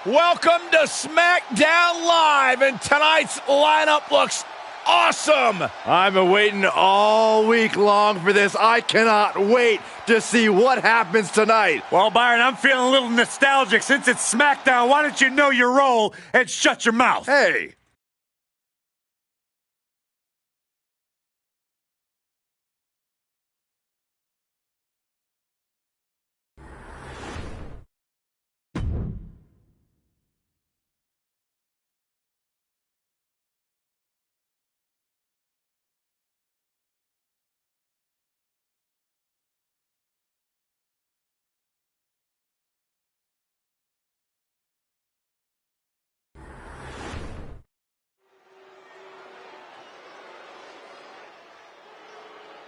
Welcome to Smackdown Live, and tonight's lineup looks awesome. I've been waiting all week long for this. I cannot wait to see what happens tonight. Well, Byron, I'm feeling a little nostalgic. Since it's Smackdown, why don't you know your role and shut your mouth? Hey.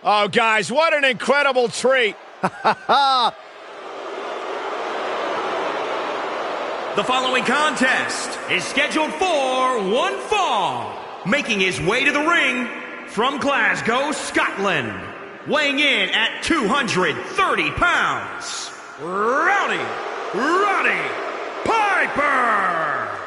Oh, guys, what an incredible treat. The following contest is scheduled for one fall. Making his way to the ring from Glasgow, Scotland. Weighing in at 230 pounds, Roddy Piper.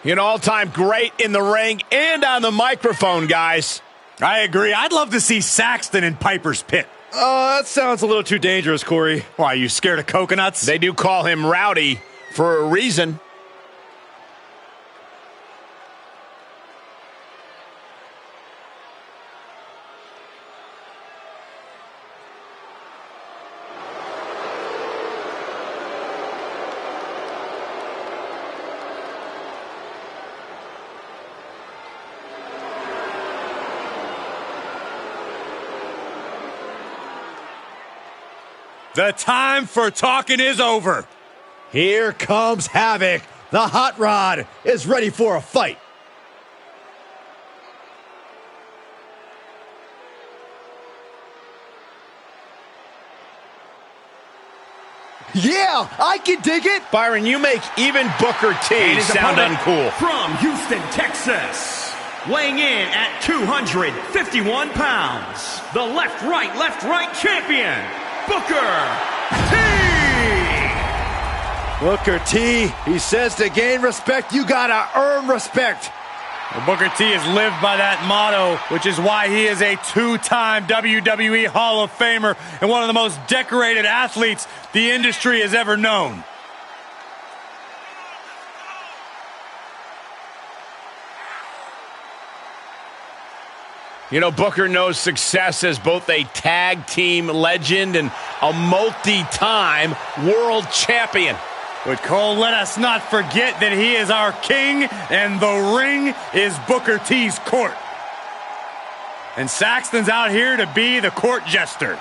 An all-time great in the ring and on the microphone, guys. I agree. I'd love to see Saxton in Piper's pit. That sounds a little too dangerous, Corey. Why, you scared of coconuts? They do call him Rowdy for a reason. The time for talking is over. Here comes Havoc. The Hot Rod is ready for a fight. Yeah, I can dig it. Byron, you make even Booker T sound uncool. From Houston, Texas. Weighing in at 251 pounds. The left-right champion, Booker T! Booker T, he says to gain respect, you gotta earn respect. Well, Booker T has lived by that motto, which is why he is a two-time WWE Hall of Famer and one of the most decorated athletes the industry has ever known. You know, Booker knows success as both a tag team legend and a multi-time world champion. But Cole, let us not forget that he is our king, and the ring is Booker T's court. And Saxton's out here to be the court jester.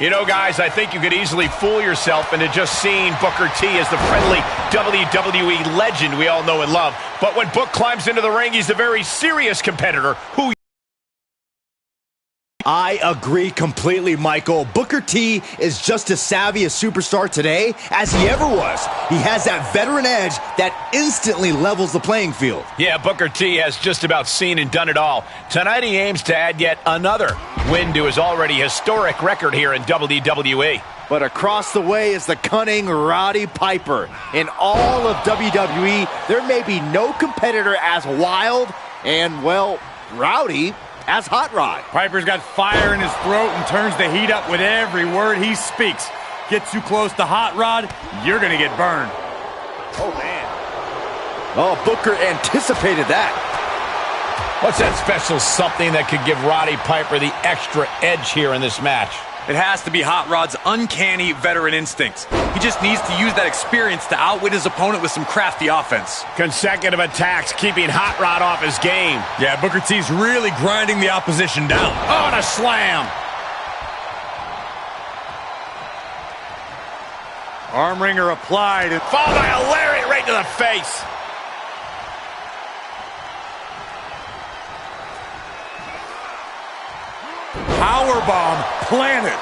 You know, guys, I think you could easily fool yourself into just seeing Booker T as the friendly WWE legend we all know and love. But when Book climbs into the ring, he's a very serious competitor who... I agree completely, Michael. Booker T is just as savvy a superstar today as he ever was. He has that veteran edge that instantly levels the playing field. Yeah, Booker T has just about seen and done it all. Tonight he aims to add yet another win to his already historic record here in WWE. But across the way is the cunning Roddy Piper. In all of WWE, there may be no competitor as wild and, well, rowdy as Hot Rod. Piper's got fire in his throat and turns the heat up with every word he speaks. Get too close to Hot Rod, you're gonna get burned. Oh, man. Oh, Booker anticipated that. What's that special something that could give Roddy Piper the extra edge here in this match? It has to be Hot Rod's uncanny veteran instincts. He just needs to use that experience to outwit his opponent with some crafty offense. Consecutive attacks keeping Hot Rod off his game. Yeah, Booker T's really grinding the opposition down. Oh, and a slam. Arm wringer applied. Followed by a lariat right to the face. Powerbomb planted.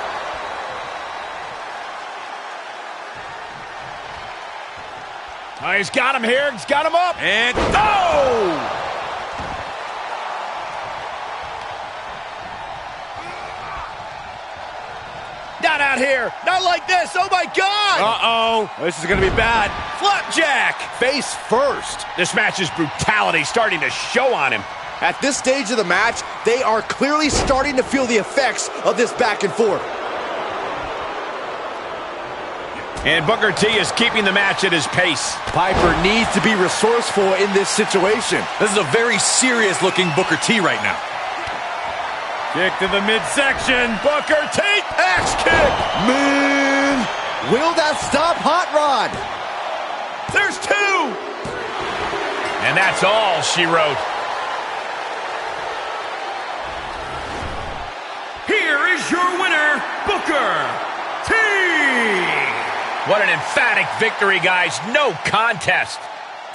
Oh, he's got him here. He's got him up. And oh! Not out here. Not like this. Oh, my God. Uh-oh. This is going to be bad. Flapjack. Face first. This match's brutality starting to show on him. At this stage of the match, they are clearly starting to feel the effects of this back and forth. And Booker T is keeping the match at his pace. Piper needs to be resourceful in this situation. this is a very serious-looking Booker T right now. Kick to the midsection. Booker T, axe kick. Man, will that stop Hot Rod? There's two. And that's all she wrote. Here is your winner, Booker T. What an emphatic victory, guys. No contest.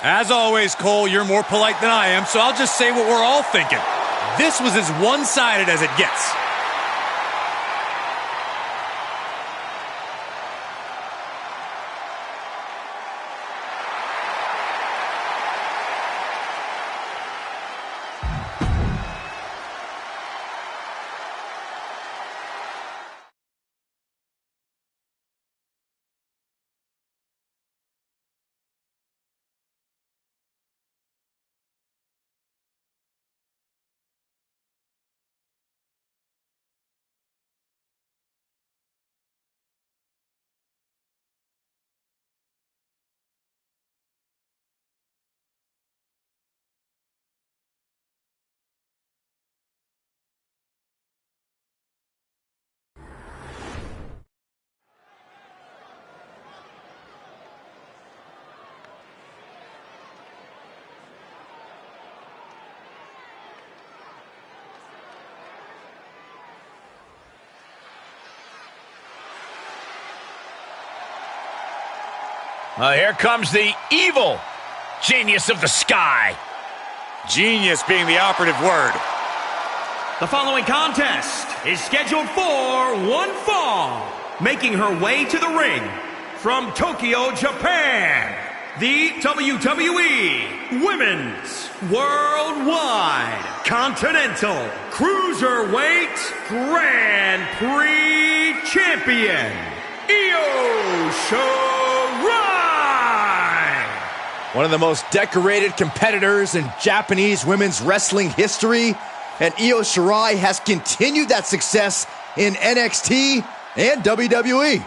As always, Cole, you're more polite than I am, so I'll just say what we're all thinking. This was as one-sided as it gets. Here comes the evil genius of the sky. Genius being the operative word. The following contest is scheduled for one fall. Making her way to the ring from Tokyo, Japan, the WWE Women's Worldwide Continental Cruiserweight Grand Prix Champion, Io Shirai. One of the most decorated competitors in Japanese women's wrestling history, and Io Shirai has continued that success in NXT and WWE.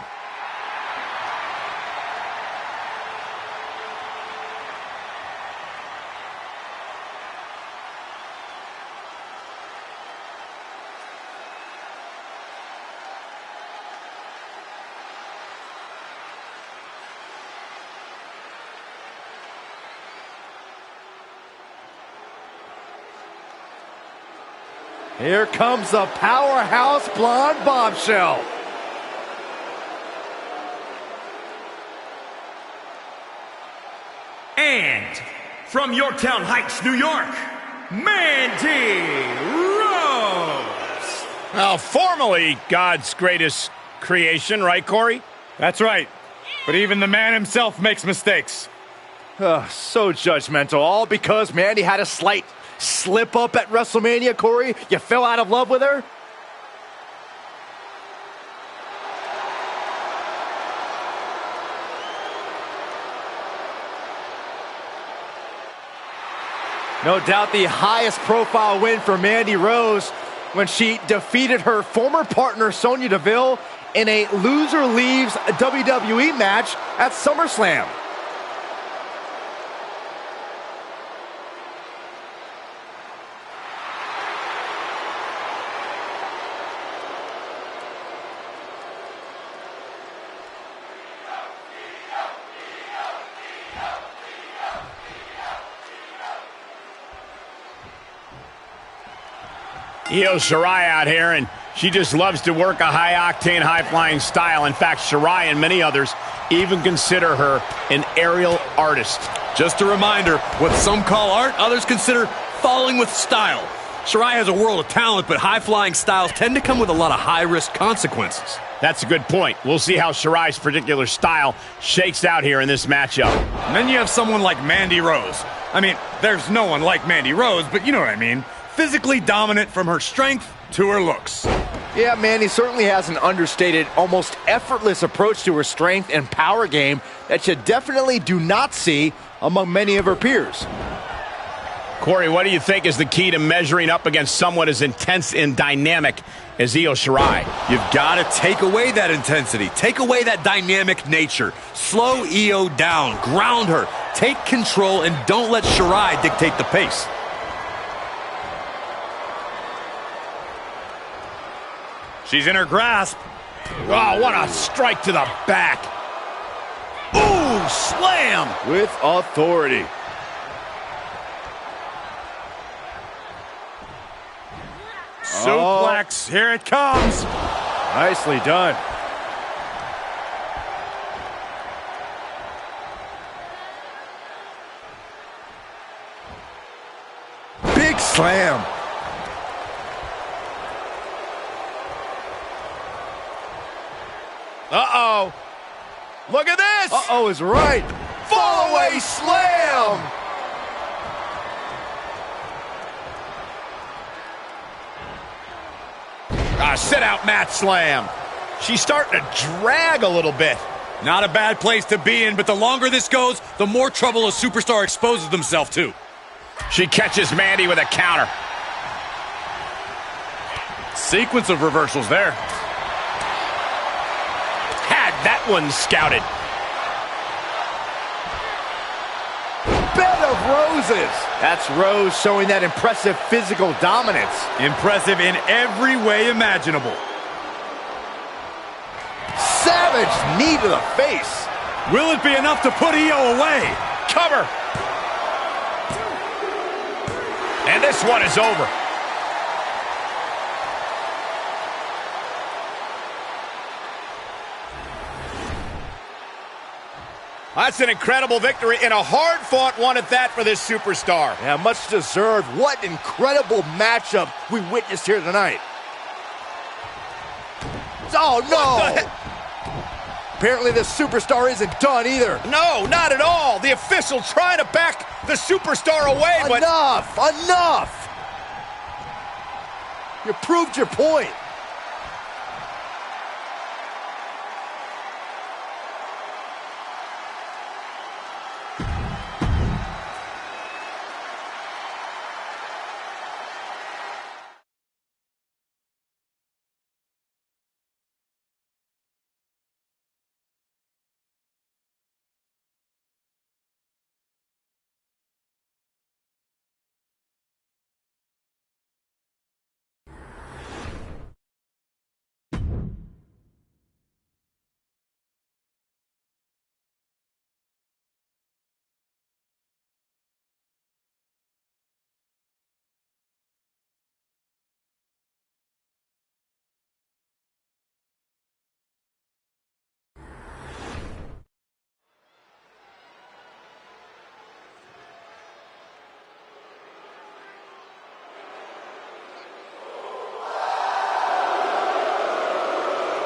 Here comes the powerhouse blonde bombshell. And from Yorktown Heights, New York, Mandy Rose. Well, formerly God's greatest creation, right, Corey? That's right. But even the man himself makes mistakes. So judgmental, all because Mandy had a slight slip up at WrestleMania, Corey. You fell out of love with her? No doubt the highest profile win for Mandy Rose when she defeated her former partner Sonya Deville in a loser leaves WWE match at SummerSlam. Io Shirai out here, and she just loves to work a high-octane, high-flying style. In fact, Shirai and many others even consider her an aerial artist. Just a reminder, what some call art, others consider falling with style. Shirai has a world of talent, but high-flying styles tend to come with a lot of high-risk consequences. That's a good point. We'll see how Shirai's particular style shakes out here in this matchup. And then you have someone like Mandy Rose. I mean, there's no one like Mandy Rose, but you know what I mean. Physically dominant from her strength to her looks. Yeah, Mandy certainly has an understated, almost effortless approach to her strength and power game that you definitely do not see among many of her peers. Corey, what do you think is the key to measuring up against someone as intense and dynamic as Io Shirai? You've got to take away that intensity. Take away that dynamic nature. Slow Io down. Ground her. Take control and don't let Shirai dictate the pace. She's in her grasp. Oh, what a strike to the back. Ooh, slam! With authority. Suplex, here it comes. Nicely done. Big slam. Uh-oh. Look at this! Uh-oh is right. Fall away slam! Sit-out mat slam. She's starting to drag a little bit. Not a bad place to be in, but the longer this goes, the more trouble a superstar exposes themselves to. She catches Mandy with a counter. Sequence of reversals there. Had that one scouted. Bed of roses. That's Rose showing that impressive physical dominance. Impressive in every way imaginable. Savage knee to the face. Will it be enough to put Io away? Cover. And this one is over. That's an incredible victory and a hard-fought one at that for this superstar. Yeah, much deserved. What incredible matchup we witnessed here tonight. Oh, no! Apparently this superstar isn't done either. No, not at all. The official trying to back the superstar away, but... Enough! Enough! You proved your point.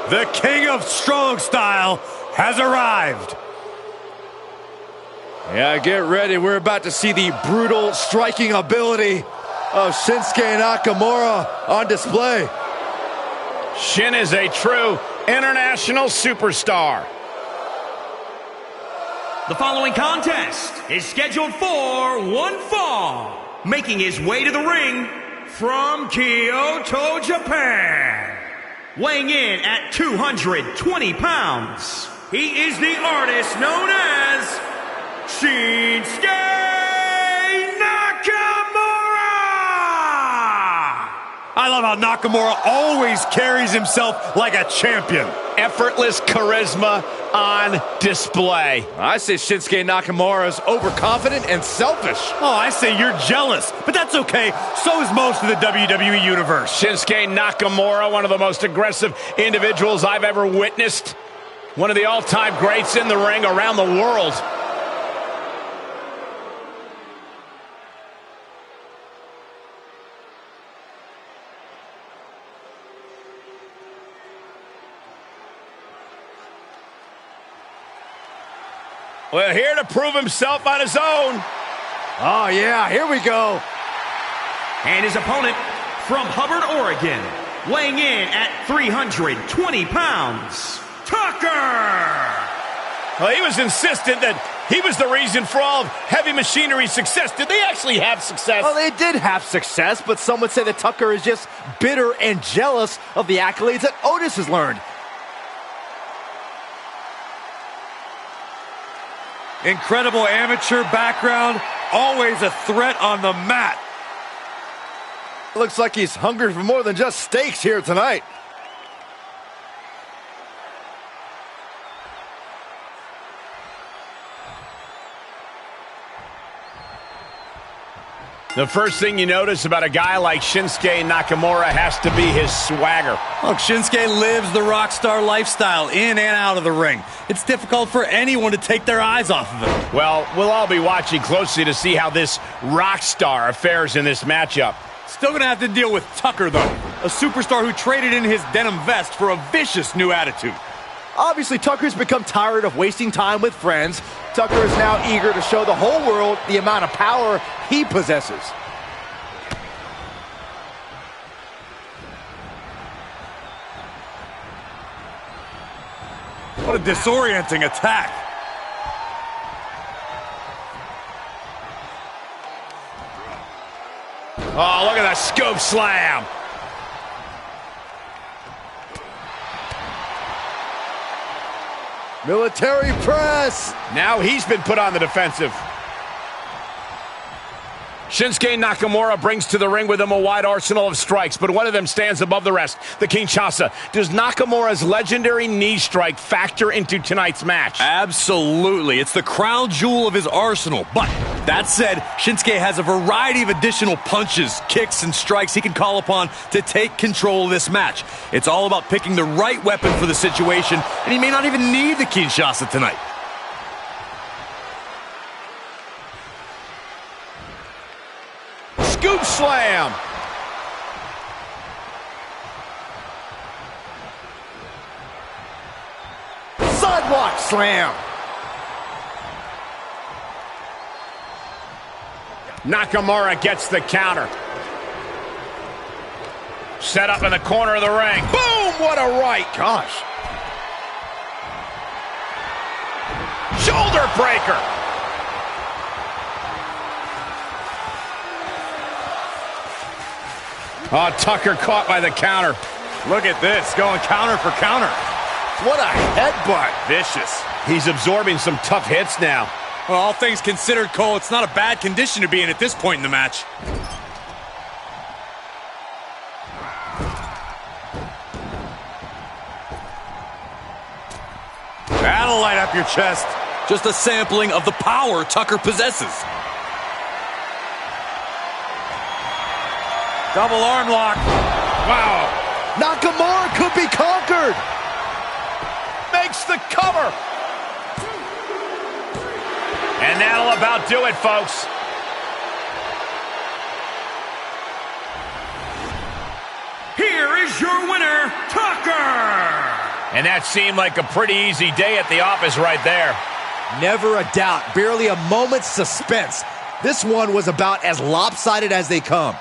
The king of strong style has arrived. Yeah, get ready. We're about to see the brutal striking ability of Shinsuke Nakamura on display. Shin is a true international superstar. The following contest is scheduled for one fall. Making his way to the ring from Kyoto, Japan. Weighing in at 220 pounds, he is the artist known as Shinsuke Nakamura! I love how Nakamura always carries himself like a champion. Effortless charisma on display. I say Shinsuke Nakamura is overconfident and selfish. Oh, I say you're jealous, but that's okay. So is most of the WWE Universe. Shinsuke Nakamura, one of the most aggressive individuals I've ever witnessed. One of the all-time greats in the ring around the world. Well, here to prove himself on his own. Oh, yeah, here we go. And his opponent from Hubbard, Oregon, weighing in at 320 pounds, Tucker! Well, he was insistent that he was the reason for all of Heavy Machinery's success. Did they actually have success? Well, they did have success, but some would say that Tucker is just bitter and jealous of the accolades that Otis has learned. Incredible amateur background, always a threat on the mat. Looks like he's hungry for more than just steaks here tonight. The first thing you notice about a guy like Shinsuke Nakamura has to be his swagger. Look, Shinsuke lives the rock star lifestyle in and out of the ring. It's difficult for anyone to take their eyes off of him. Well, we'll all be watching closely to see how this rock star fares in this matchup. Still gonna have to deal with Tucker, though. A superstar who traded in his denim vest for a vicious new attitude. Obviously, Tucker's become tired of wasting time with friends. Tucker is now eager to show the whole world the amount of power he possesses. What a disorienting attack. Oh, look at that scoop slam. Military press. Now he's been put on the defensive. Shinsuke Nakamura brings to the ring with him a wide arsenal of strikes, but one of them stands above the rest, the Kinshasa. Does Nakamura's legendary knee strike factor into tonight's match? Absolutely. It's the crown jewel of his arsenal. But that said, Shinsuke has a variety of additional punches, kicks, and strikes he can call upon to take control of this match. It's all about picking the right weapon for the situation, and he may not even need the Kinshasa tonight. Scoop slam. Sidewalk slam. Nakamura gets the counter. Set up in the corner of the ring. Boom! What a right. Gosh. Shoulder breaker. Oh, Tucker caught by the counter. Look at this, going counter for counter. What a headbutt. Vicious. He's absorbing some tough hits now. Well, all things considered, Cole, it's not a bad condition to be in at this point in the match. That'll light up your chest. Just a sampling of the power Tucker possesses. Double arm lock. Wow. Nakamura could be conquered. Makes the cover. And that'll about do it, folks. Here is your winner, Tucker! And that seemed like a pretty easy day at the office right there. Never a doubt. Barely a moment's suspense. This one was about as lopsided as they come.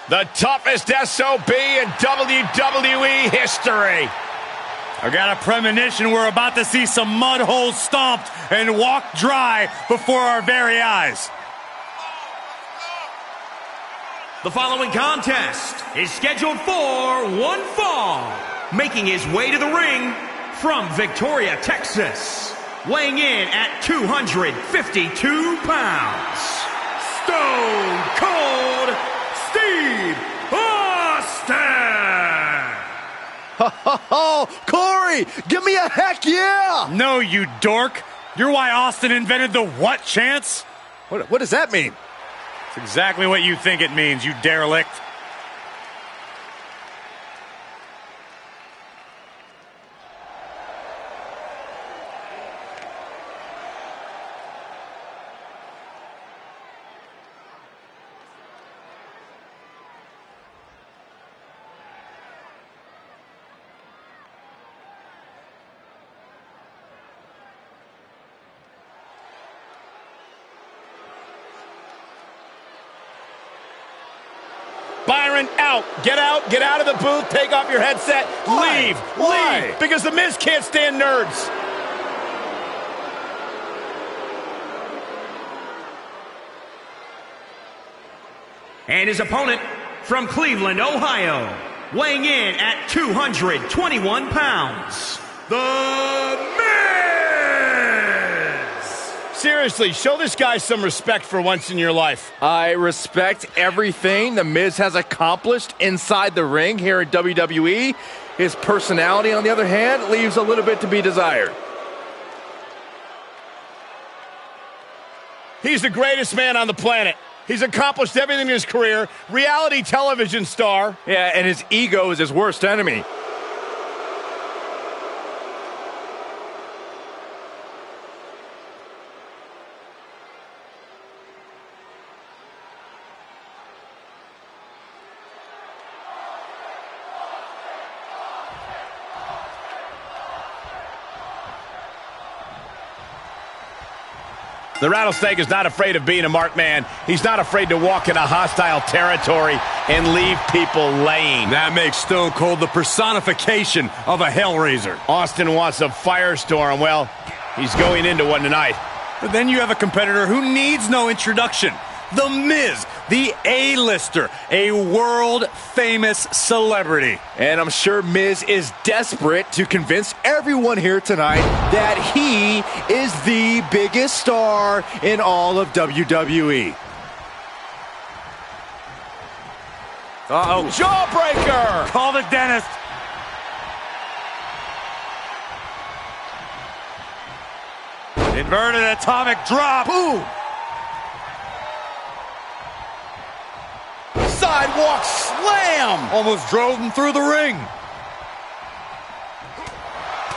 The toughest SOB in WWE history. I got a premonition we're about to see some mud holes stomped and walked dry before our very eyes. The following contest is scheduled for one fall. Making his way to the ring from Victoria, Texas. Weighing in at 252 pounds. Stone Cold Steve Austin! Oh, Corey! me. Give me a heck yeah. No, you dork. You're why Austin invented the what chance? What does that mean? It's exactly what you think it means, you derelict. Byron, out. Get out of the booth, take off your headset, leave, leave, because The Miz can't stand nerds. And his opponent from Cleveland, Ohio, weighing in at 221 pounds, The Miz! Seriously, show this guy some respect for once in your life. I respect everything The Miz has accomplished inside the ring here at WWE. His personality, on the other hand, leaves a little bit to be desired. He's the greatest man on the planet. He's accomplished everything in his career. Reality television star. Yeah, and his ego is his worst enemy. The Rattlesnake is not afraid of being a marked man. He's not afraid to walk into hostile territory and leave people laying. That makes Stone Cold the personification of a Hellraiser. Austin wants a firestorm. Well, he's going into one tonight. But then you have a competitor who needs no introduction. The Miz, the A-lister, a world-famous celebrity. And I'm sure Miz is desperate to convince everyone here tonight that he is the biggest star in all of WWE. Uh-oh. Jawbreaker! Call the dentist. Inverted atomic drop. Boom! Sidewalk slam! Almost drove him through the ring.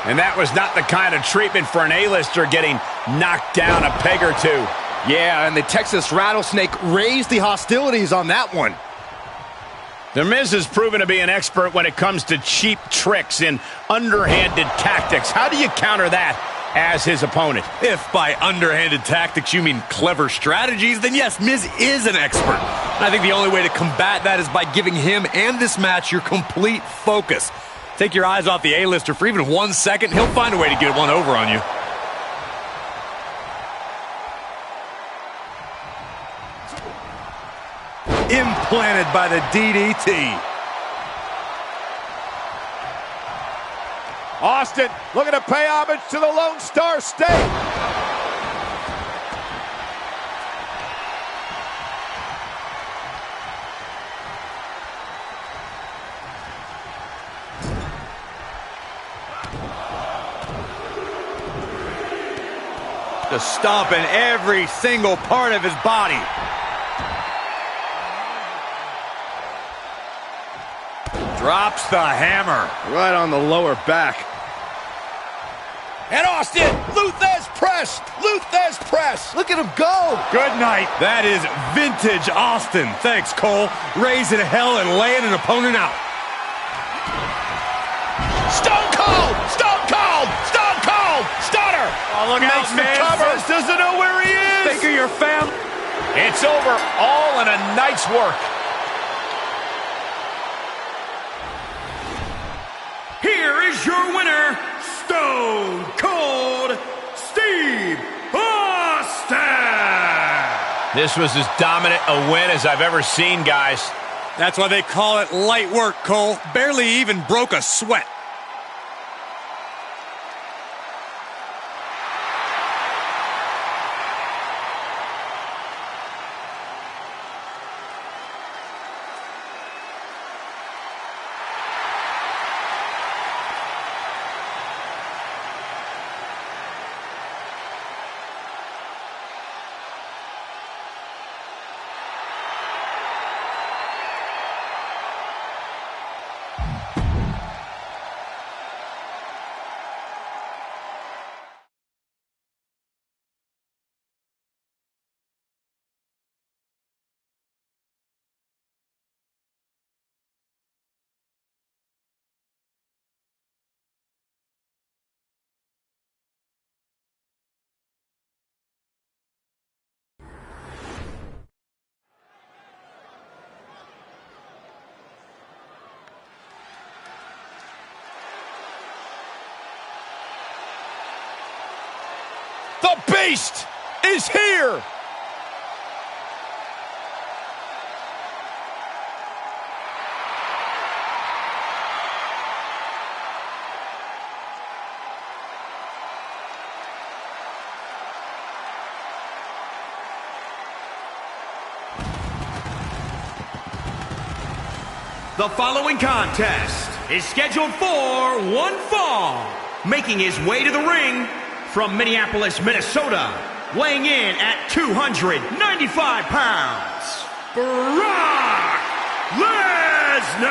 And that was not the kind of treatment for an A-lister getting knocked down a peg or two. Yeah, and the Texas Rattlesnake raised the hostilities on that one. The Miz has proven to be an expert when it comes to cheap tricks and underhanded tactics. How do you counter that as his opponent? If by underhanded tactics you mean clever strategies, then yes, Miz is an expert. And I think the only way to combat that is by giving him and this match your complete focus. Take your eyes off the A-lister for even 1 second, he'll find a way to get one over on you. Implanted by the DDT. Austin looking to pay homage to the Lone Star State. Just stomping every single part of his body. Drops the hammer. Right on the lower back. And Austin, Luthez press, Luthez press. Look at him go. Good night. That is vintage Austin. Thanks, Cole. Raising hell and laying an opponent out. Stone Cold, Stone Cold, Stone Cold, Stunner. Oh, look out, Makes the man. cover, doesn't know where he is. Think of your family. It's over, all in a night's work. Here is your winner, Stone Cold Steve Austin! This was as dominant a win as I've ever seen, guys. That's why they call it light work, Cole. Barely even broke a sweat. The Beast is here! The following contest is scheduled for one fall. Making his way to the ring from Minneapolis, Minnesota, weighing in at 295 pounds, Brock Lesnar!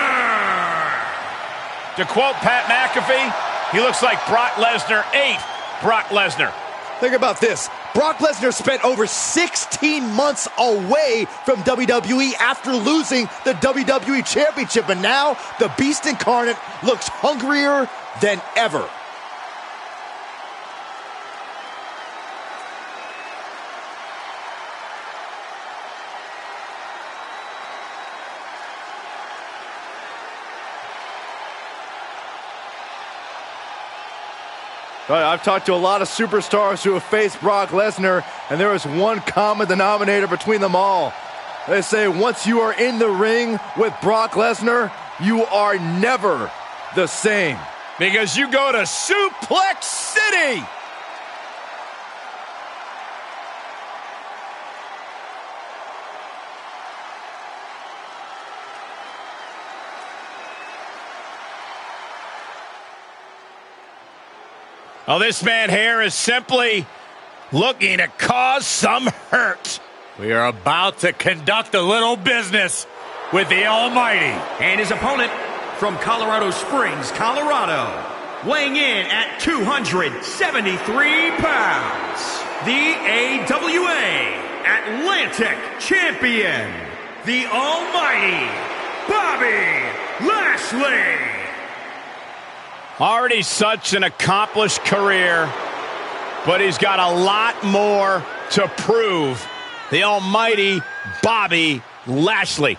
To quote Pat McAfee, he looks like Brock Lesnar ate Brock Lesnar. Think about this. Brock Lesnar spent over 16 months away from WWE after losing the WWE Championship, and now the Beast Incarnate looks hungrier than ever. I've talked to a lot of superstars who have faced Brock Lesnar, and there is one common denominator between them all. They say once you are in the ring with Brock Lesnar, you are never the same. Because you go to Suplex City! Oh, this man here is simply looking to cause some hurt. We are about to conduct a little business with the Almighty. And his opponent from Colorado Springs, Colorado, weighing in at 273 pounds, the AWA Atlantic Champion, the Almighty Bobby Lashley. Already such an accomplished career, but he's got a lot more to prove. The almighty Bobby Lashley.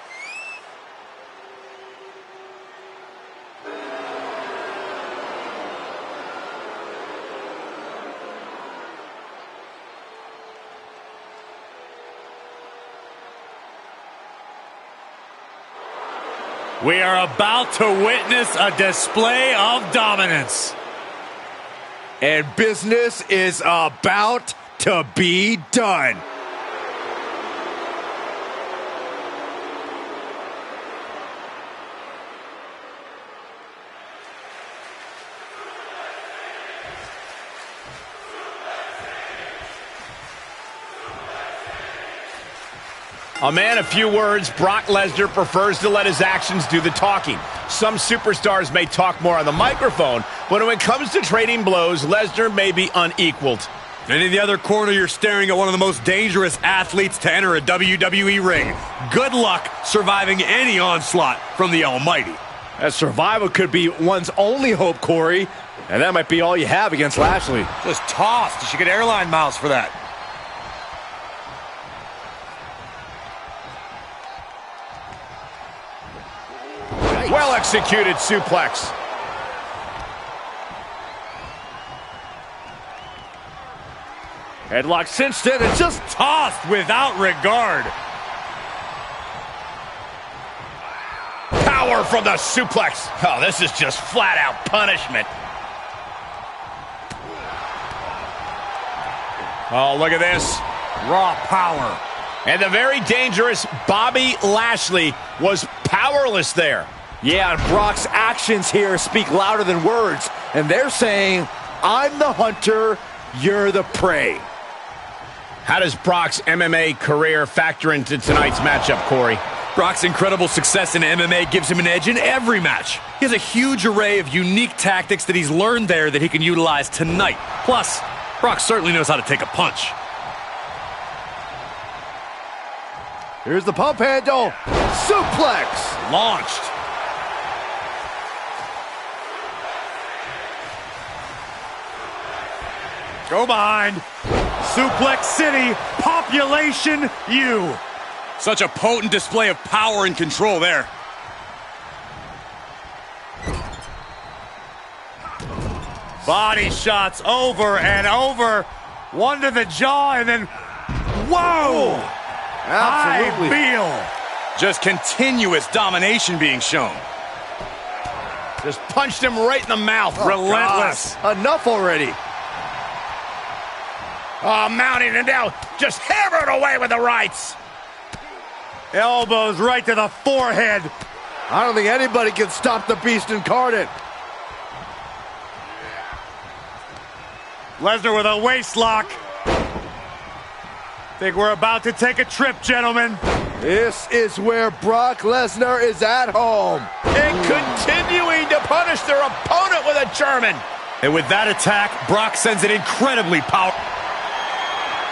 We are about to witness a display of dominance. And business is about to be done. A man of few words, Brock Lesnar prefers to let his actions do the talking. Some superstars may talk more on the microphone, but when it comes to trading blows, Lesnar may be unequaled. And in the other corner, you're staring at one of the most dangerous athletes to enter a WWE ring. Good luck surviving any onslaught from the Almighty. That survival could be one's only hope, Corey. And that might be all you have against Lashley. Just tossed. You should get airline miles for that. Well-executed suplex. Headlock cinched in and just Tossed without regard. Power from the suplex. Oh, this is just flat-out punishment. Oh, look at this. Raw power. And the very dangerous Bobby Lashley was powerless there. Yeah, and Brock's actions here speak louder than words. And they're saying, I'm the hunter, you're the prey. How does Brock's MMA career factor into tonight's matchup, Corey? Brock's incredible success in MMA gives him an edge in every match. He has a huge array of unique tactics that he's learned there that he can utilize tonight. Plus, Brock certainly knows how to take a punch. Here's the pump handle. Suplex. Launched. Go behind. Suplex City, population U. Such a potent display of power and control there. Body shots over and over. One to the jaw, and then, whoa! Absolutely. High heel. Just continuous domination being shown. Just punched him right in the mouth. Relentless. Gosh. Enough already. Oh, mounting and now just hammered away with the rights. Elbows right to the forehead. I don't think anybody can stop the Beast incarnate. Lesnar with a waist lock. Think we're about to take a trip, gentlemen. This is where Brock Lesnar is at home. And continuing to punish their opponent with a German. And with that attack, Brock sends it incredibly powerful.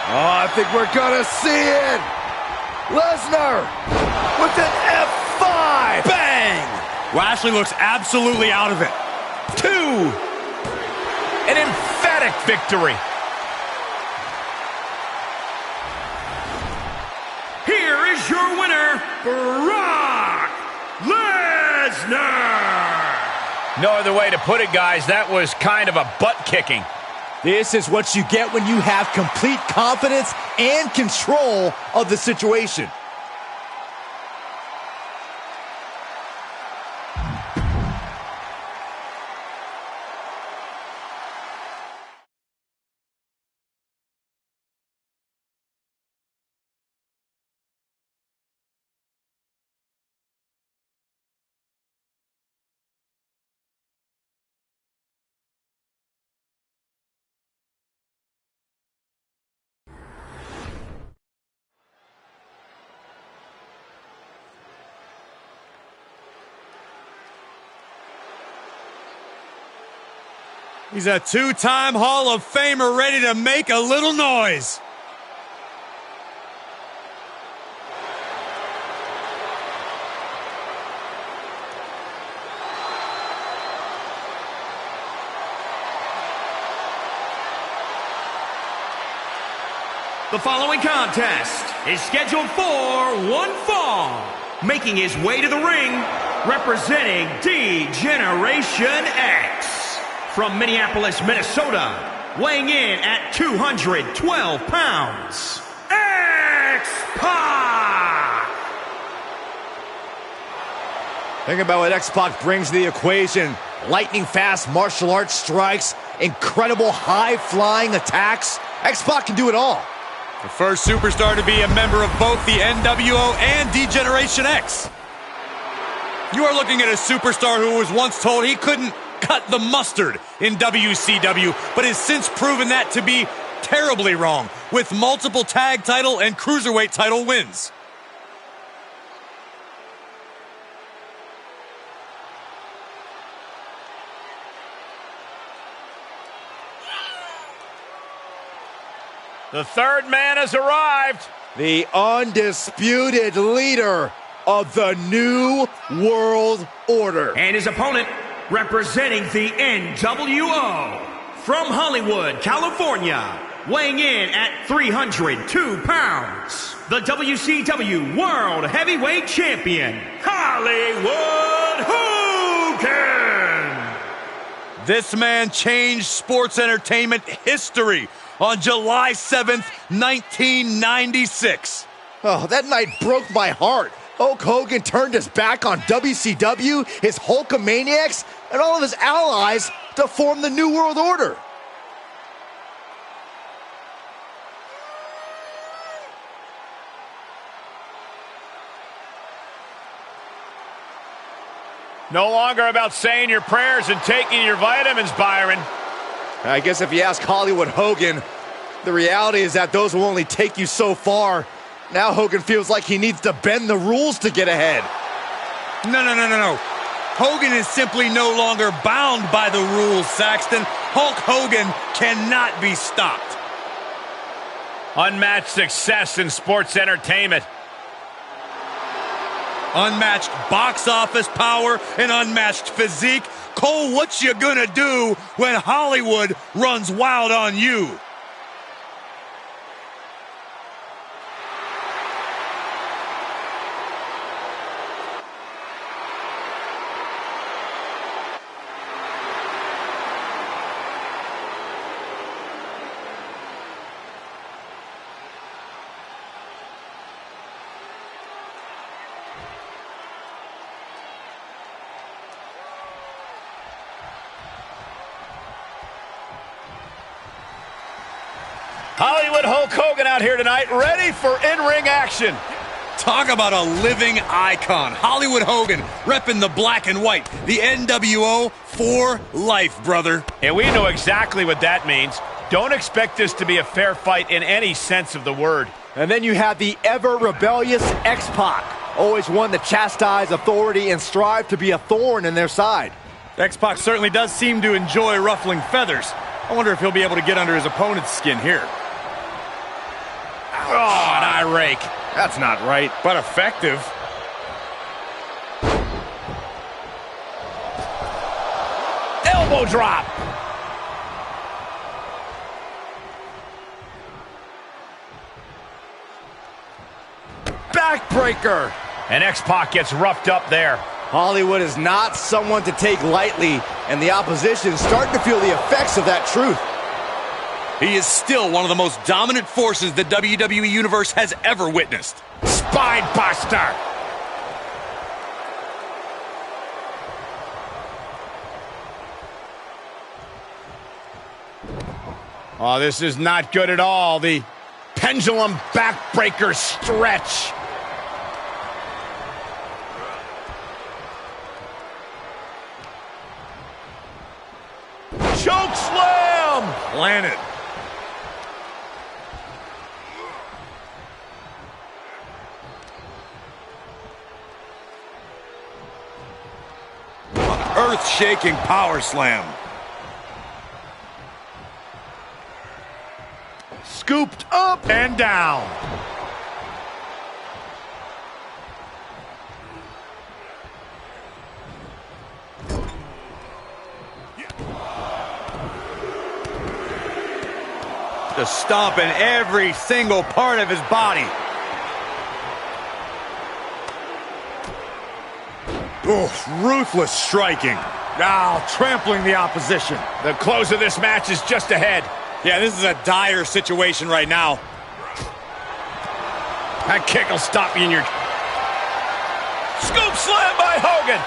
Oh, I think we're gonna see it. Lesnar with an F5. Bang! Lashley looks absolutely out of it. 2. An emphatic victory. Here is your winner, Brock Lesnar. No other way to put it, guys. That was kind of a butt kicking. This is what you get when you have complete confidence and control of the situation. He's a two-time Hall of Famer ready to make a little noise. The following contest is scheduled for one fall. Making his way to the ring, representing D-Generation X. From Minneapolis, Minnesota, weighing in at 212 pounds, X-Pac! Think about what X-Pac brings to the equation. Lightning-fast martial arts strikes, incredible high-flying attacks. X-Pac can do it all. The first superstar to be a member of both the NWO and D-Generation X. You are looking at a superstar who was once told he couldn't cut the mustard in WCW, but has since proven that to be terribly wrong with multiple tag title and cruiserweight title wins. The third man has arrived. The undisputed leader of the New World Order. And his opponent, representing the NWO, from Hollywood, California, weighing in at 302 pounds, the WCW World Heavyweight Champion, Hollywood Hogan! This man changed sports entertainment history on July 7th, 1996. Oh, that night broke my heart. Hulk Hogan turned his back on WCW, his Hulkamaniacs, and all of his allies to form the New World Order. No longer about saying your prayers and taking your vitamins, Byron. I guess if you ask Hollywood Hogan, the reality is that those will only take you so far. Now Hogan feels like he needs to bend the rules to get ahead. No. Hogan is simply no longer bound by the rules, Saxton. Hulk Hogan cannot be stopped. Unmatched success in sports entertainment. Unmatched box office power and unmatched physique. Cole, what you gonna do when Hollywood runs wild on you? Hollywood Hulk Hogan out here tonight, ready for in-ring action. Talk about a living icon. Hollywood Hogan repping the black and white. The NWO for life, brother. And we know exactly what that means. Don't expect this to be a fair fight in any sense of the word. And then you have the ever-rebellious X-Pac. Always one to chastise authority and strive to be a thorn in their side. X-Pac certainly does seem to enjoy ruffling feathers. I wonder if he'll be able to get under his opponent's skin here. Oh, an eye rake. That's not right, but effective. Elbow drop. Backbreaker. And X-Pac gets roughed up there. Hollywood is not someone to take lightly, and the opposition is starting to feel the effects of that truth. He is still one of the most dominant forces the WWE Universe has ever witnessed. Spine buster. Oh, this is not good at all. The pendulum backbreaker stretch. Choke slam! Planted. Earth-shaking power slam. Scooped up and down. Just stomping every single part of his body. Oof, ruthless striking. Now trampling the opposition. The close of this match is just ahead. Yeah, this is a dire situation right now. That kick will stop you in your... Scoop slam by Hogan.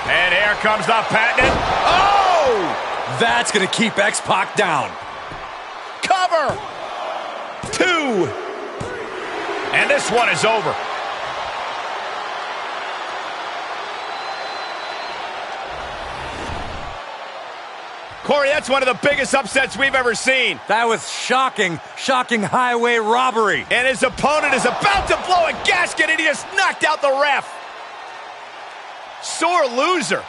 And here comes the patented... Oh! That's going to keep X-Pac down. Cover! 2. And this one is over. Corey, that's one of the biggest upsets we've ever seen. That was shocking, shocking highway robbery. And his opponent is about to blow a gasket, and he just knocked out the ref. Sore loser.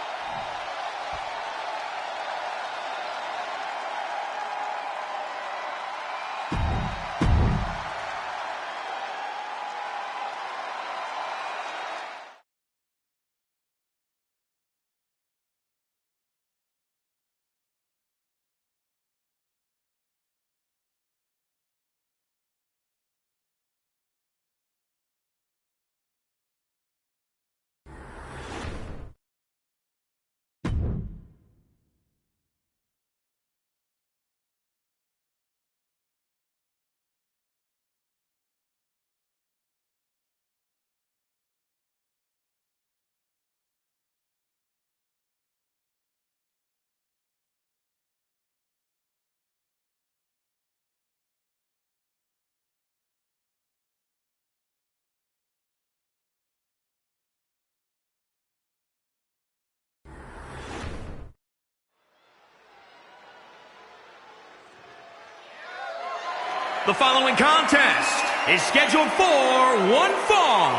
The following contest is scheduled for one fall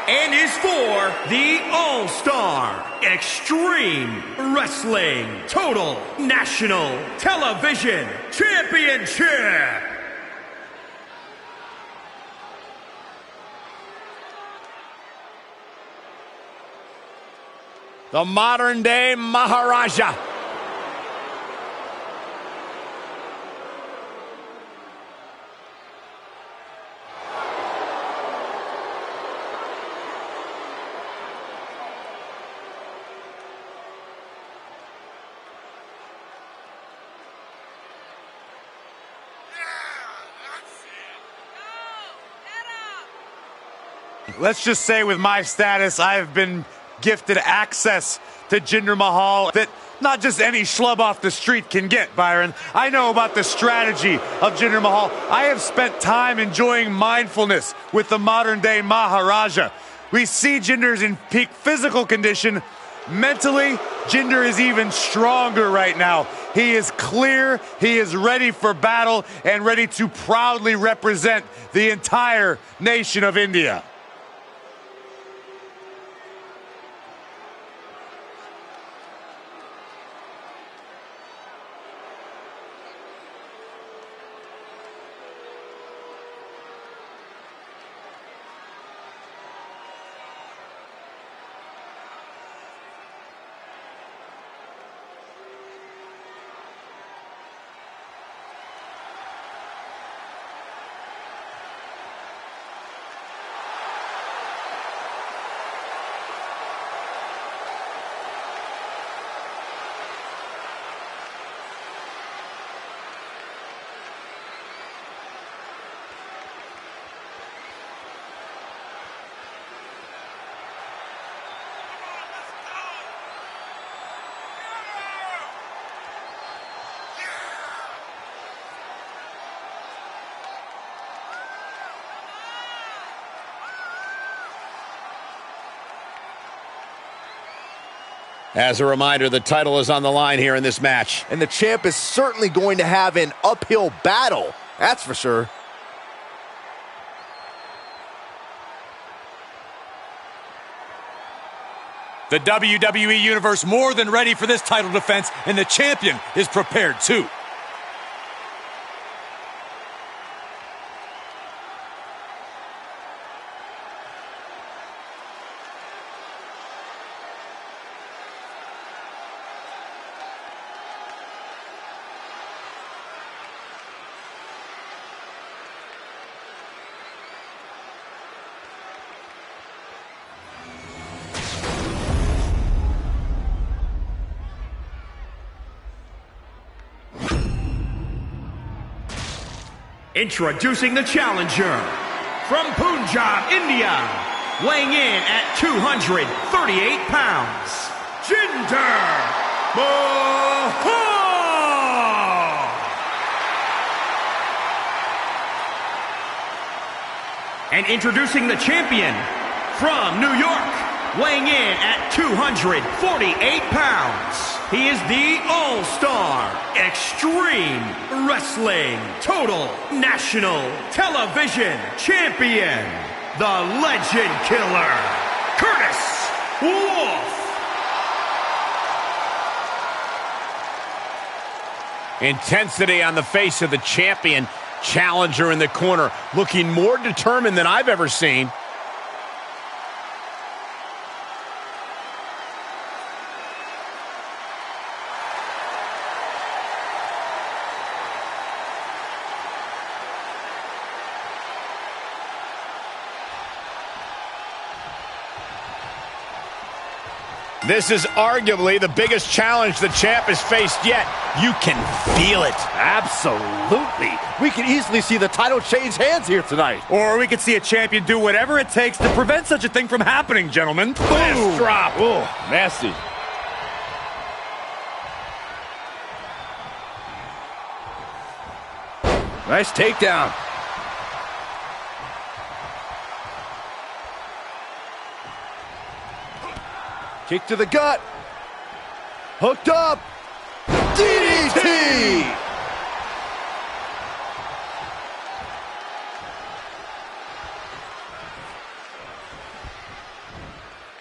and is for the All-Star Extreme Wrestling Total National Television Championship. The modern-day Maharaja. Let's just say with my status, I've been gifted access to Jinder Mahal that not just any schlub off the street can get, Byron. I know about the strategy of Jinder Mahal. I have spent time enjoying mindfulness with the modern-day Maharaja. We see Jinder's in peak physical condition. Mentally, Jinder is even stronger right now. He is clear, he is ready for battle, and ready to proudly represent the entire nation of India. As a reminder, the title is on the line here in this match. And the champ is certainly going to have an uphill battle, that's for sure. The WWE Universe more than ready for this title defense, and the champion is prepared too. Introducing the challenger from Punjab, India, weighing in at 238 pounds, Jinder Mahal. And introducing the champion from New York, weighing in at 248 pounds. He is the All-Star Extreme Wrestling Total National Television Champion, the Legend Killer, Curtis Wolf. Intensity on the face of the champion. Challenger in the corner, looking more determined than I've ever seen. This is arguably the biggest challenge the champ has faced yet. You can feel it. Absolutely. We can easily see the title change hands here tonight. Or we could see a champion do whatever it takes to prevent such a thing from happening, gentlemen. Last drop. Oh, nasty. Nice takedown. Kick to the gut. Hooked up. DDT!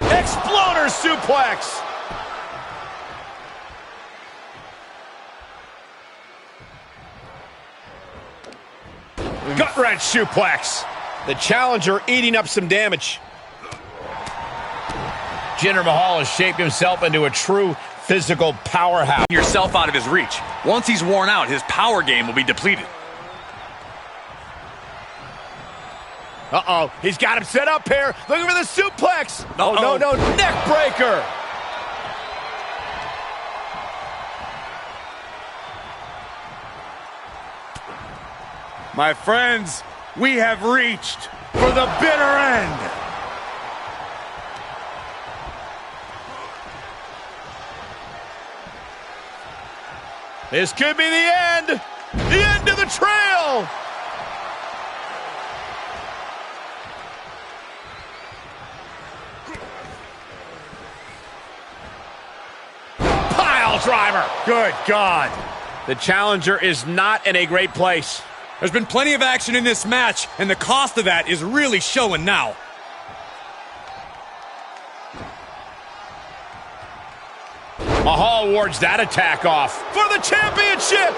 Exploder suplex. Gut-wrench suplex. The challenger eating up some damage. Jinder Mahal has shaped himself into a true physical powerhouse. Yourself out of his reach. Once he's worn out, his power game will be depleted. Uh-oh, he's got him set up here. Looking for the suplex. Oh, no, neck breaker. My friends, we have reached for the bitter end. This could be the end. The end of the trail. Pile driver. Good God. The challenger is not in a great place. There's been plenty of action in this match, and the cost of that is really showing now. Mahal wards that attack off for the championship.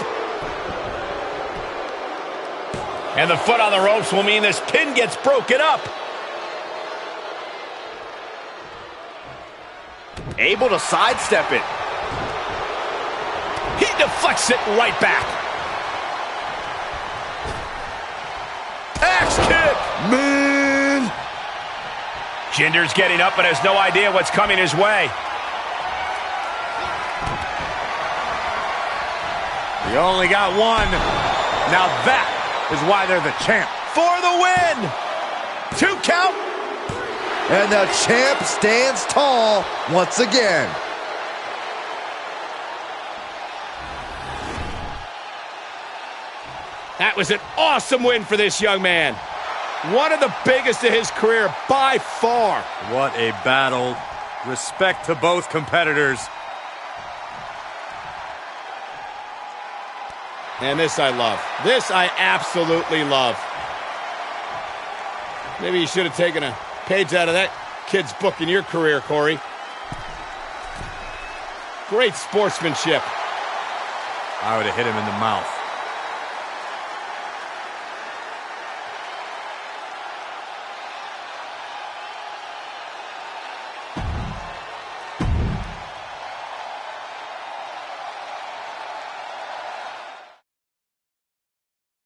And the foot on the ropes will mean this pin gets broken up. Able to sidestep it. He deflects it right back. Axe kick. Man. Jinder's getting up but has no idea what's coming his way. You only got one. Now that is why they're the champ. For the win. 2 count. And the champ stands tall once again. That was an awesome win for this young man. One of the biggest of his career by far. What a battle. Respect to both competitors. And this I love. This I absolutely love. Maybe you should have taken a page out of that kid's book in your career, Corey. Great sportsmanship. I would have hit him in the mouth.